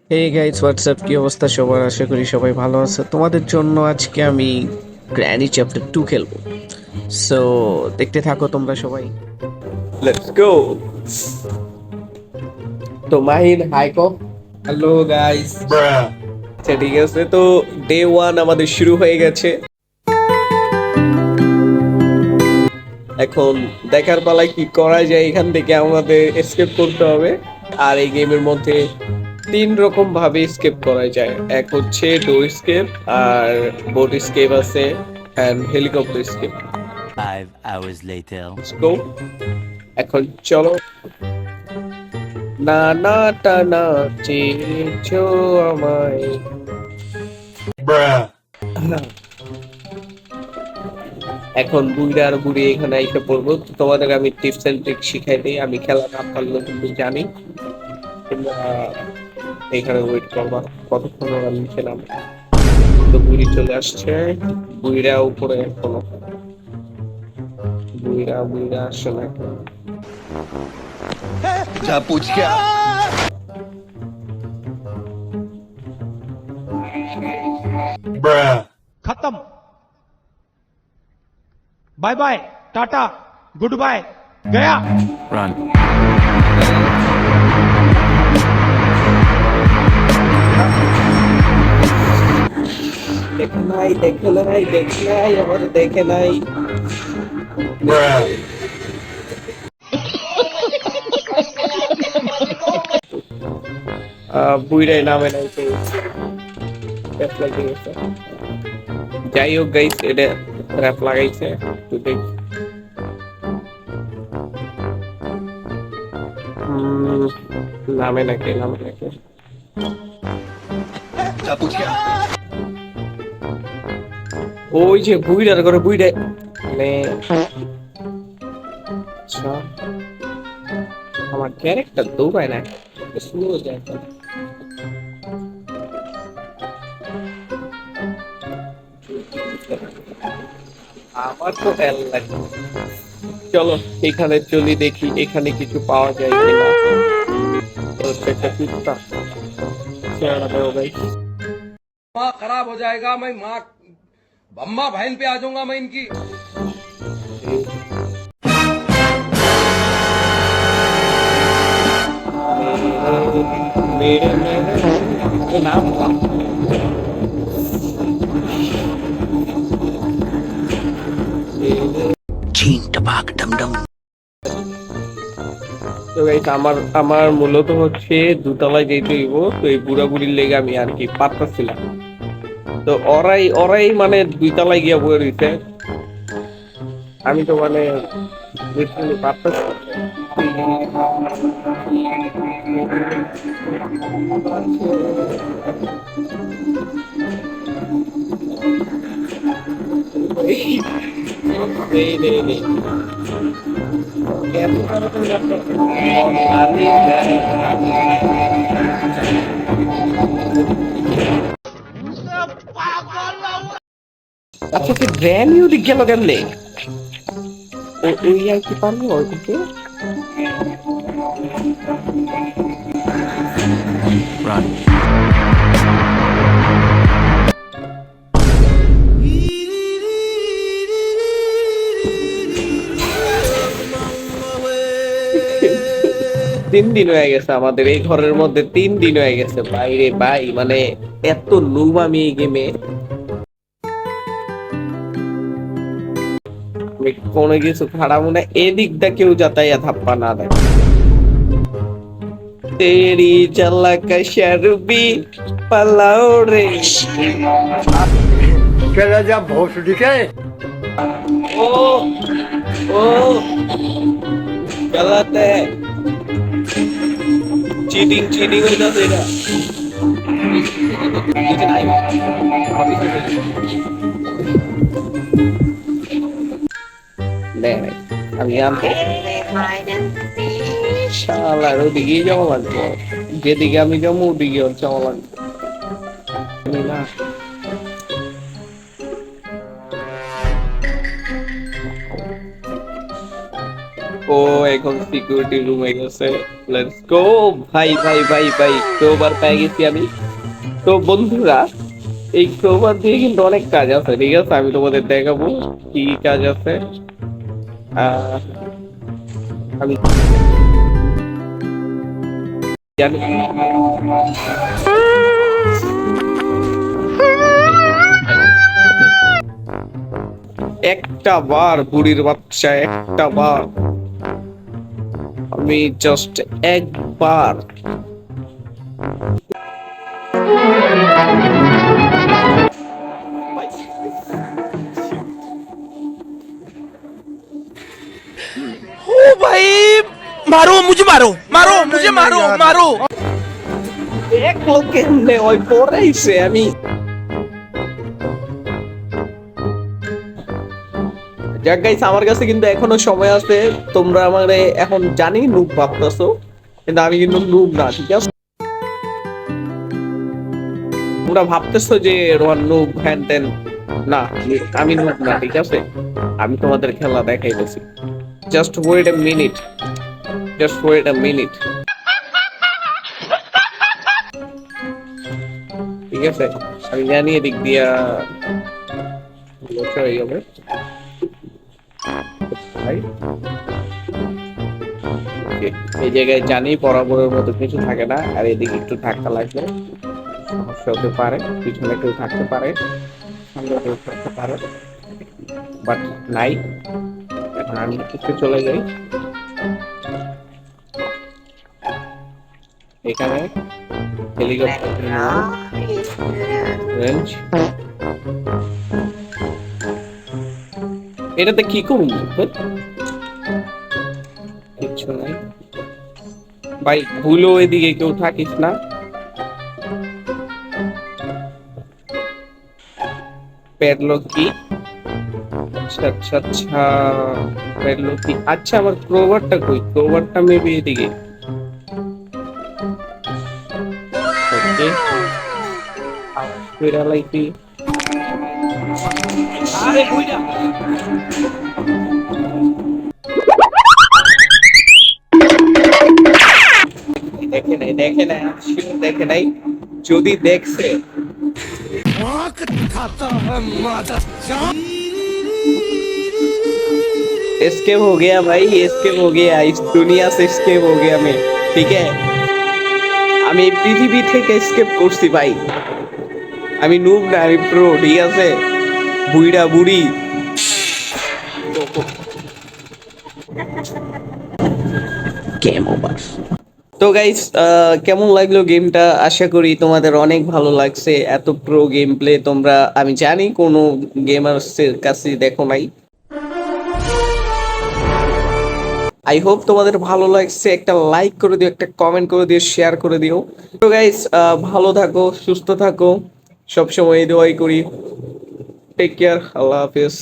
Hey guys WhatsApp, কি অবস্থা সবার? আশা করি সবাই ভালো আছে। তোমাদের জন্য আজকে আমি গ্র্যানি চ্যাপ্টার 2 খেলবো। সো দেখতে থাকো তোমরা সবাই। Let's go. তো মাহিন হাইকো। Hello guys. আচ্ছা ঠিক আছে, তো ডে ওয়ান আমাদের শুরু হয়ে গেছে। এখন দেখার পালায় কি করা যায়। এখান থেকে আমাদের এসকেপ করতে হবে। আর এই গেমের মধ্যে তিন রকম ভাবে এসকেপ করা যায়। এক হচ্ছে ডোর স্কেপ, আর বোট স্কেপ আছে, and helicopter escape. 5 hours later. Let's go. এখন চলো। না না টানা চেয়েছো আমায়। এখন বুড়ি আর বুড়ি এখানে এসে পড়বো। তো তোমাদের আমি টিপস এন্ড ট্রিক শিখাই দিই। আমি খেলা না পারলেও কিন্তু জানি। তোমরা এখানে ওয়েট করবা কতক্ষণ ওরা নিচে নামে। তো বুড়ি চলে আসছে। বুড়িরা উপরে এখনো। বুড়িরা আসছে না এখন। क्या पूछ क्या? खत्म। Bye bye, tata, goodbye, गया। Run. দেখে নাই আমাদের দেখে নাই। বুড়িরাই নামে নাই তো ট্যাপ লাগিয়ে গেছে। যাই হোক গাইস, এটা ট্র্যাপ লাগাইছে। তো দেখ নামে নাকি क्या पूछ क्या? ওই যে বুইড়ার ঘরে বুইড়া মানে আচ্ছা, আমার ক্যারেক্টার দৌড়ায় না, স্লো যায়। আমার তো তেল লাগে। চলো এখানে চলি, দেখি এখানে কিছু পাওয়া যায় কিনা। তো একটা কুত্তা চেহারা দেও ভাই। माँ खराब हो जाएगा, मैं माँ अम्मा बहन पे आ जाऊंगा मैं इनकी। मेरे नाम चीन टपाक डम डम. তো গাইস, আমার আমার মূলত হচ্ছে দুতলায় যেতে হইব। তো এই বুড়া বুড়ির লেগে আমি আর কি পারতাছিলাম। তো ওরাই মানে দুইতলায় গিয়া বয়ে রইছে। আমি তো মানে লিটারালি পারতাছি না। নেই। এত তাড়াতাড়ি আচ্ছা, তুই গ্র্যানিও দিক গেল কেমনে? ওই আর কি পারবো ওইদিকে? Run. তিন দিন হয়ে গেছে আমাদের এই ঘরের মধ্যে, 3 দিন হয়ে গেছে। বাইরে ভাই মানে এত নুব আমি এই গেমে, কোনো কিছু খারাপ না। এদিক দা কেউ যাতায়াত হাপ্পা না দেয়। তেরি চালাক শারবি পালাও রে। चला जा भोसड़ी के ও ও गलत है, चीटिंग হয়ে যাচ্ছে এটা। लेकिन आई আমি জানতো শালার ওদিকেই যাওয়া লাগবে। যেদিকে আমি যাবো ওদিকে ওর যাওয়া লাগবে। আমি না ও এখন সিকিউরিটি রুমে গেছে। Let's go. ভাই ভাই ভাই ভাই, ক্রোবার পেয়ে গেছি আমি। তো বন্ধুরা, এই ক্রোবার দিয়ে কিন্তু অনেক কাজ আছে, ঠিক আছে? আমি তোমাদের দেখাবো কি কাজ আছে। আমি জানি একটা বার, বুড়ির বাচ্চা, একটা বার, আমি জাস্ট একবার। ओ भाई मारो मुझे मारो मारो मुझे मारो मारो এক লোক কেমনে ওই পড়াইছে আমি। যাক গাইস, আমার কাছে কিন্তু এখনো সময় আছে। তোমরা আমারে এখন জানি নুব ভাবতেছো, কিন্তু আমি কিন্তু নুব না, ঠিক আছে? তোমরা ভাবতেছো যে রোহান নুব হ্যান ত্যান। না, আমি নুব না, ঠিক আছে? আমি তোমাদের খেলা দেখাইতেছি। Just wait a minute, just wait a minute, ঠিক আছে? আমি জানি এদিক দিয়া লক্ষ্য হয়ে যাবে ভাই। Okay, এই জায়গায় জানি বরাবরের মতো কিছু থাকে না, আর এদিকে একটু ধাক্কা লাগবে, সমস্যা হতে পারে। পিছনে কেউ থাকতে পারে, সামনে কেউ থাকতে পারে, বাট নাই। এখন আমি একটু চলে যাই। এখানে হেলিকপ্টার রেঞ্জ, এটাতে কি করুন? কিচ্ছু নাই ভাই, ভুলো এদিকে কেউ থাকিস না। প্যাডলক কি? আচ্ছা আচ্ছা আচ্ছা, প্যাডলক কি? আচ্ছা, আমার ক্রোবারটা কই? ক্রোবারটা মেবি এদিকে। ওকে, কইরা লাইছি। আরে কইরা দেখে নাই, দেখে নাই, শিওর দেখে নাই। যদি দেখছে, एस्केप हो गया भाई, एस्केप हो गया, इस दुनिया से एस्केप हो गया मैं, ठीक है? আমি এই পৃথিবী থেকে এস্কেপ করছি ভাই। আমি নুব না, আমি প্রো, ঠিক আছে? বুইড়া বুড়ি। Game over. তো গাইস, কেমন লাগলো গেমটা? আশা করি তোমাদের অনেক ভালো লাগছে। এত প্রো গেম প্লে তোমরা, আমি জানি কোনো গেমার্সের কাছে দেখো নাই। আই হোপ তোমাদের ভালো লাগছে। একটা লাইক করে দিও, একটা কমেন্ট করে দিও, শেয়ার করে দিও। তো গাইস, ভালো থাকো, সুস্থ থাকো, সবসময় এই দোয়াই করি। টেক কেয়ার, আল্লাহ হাফেজ।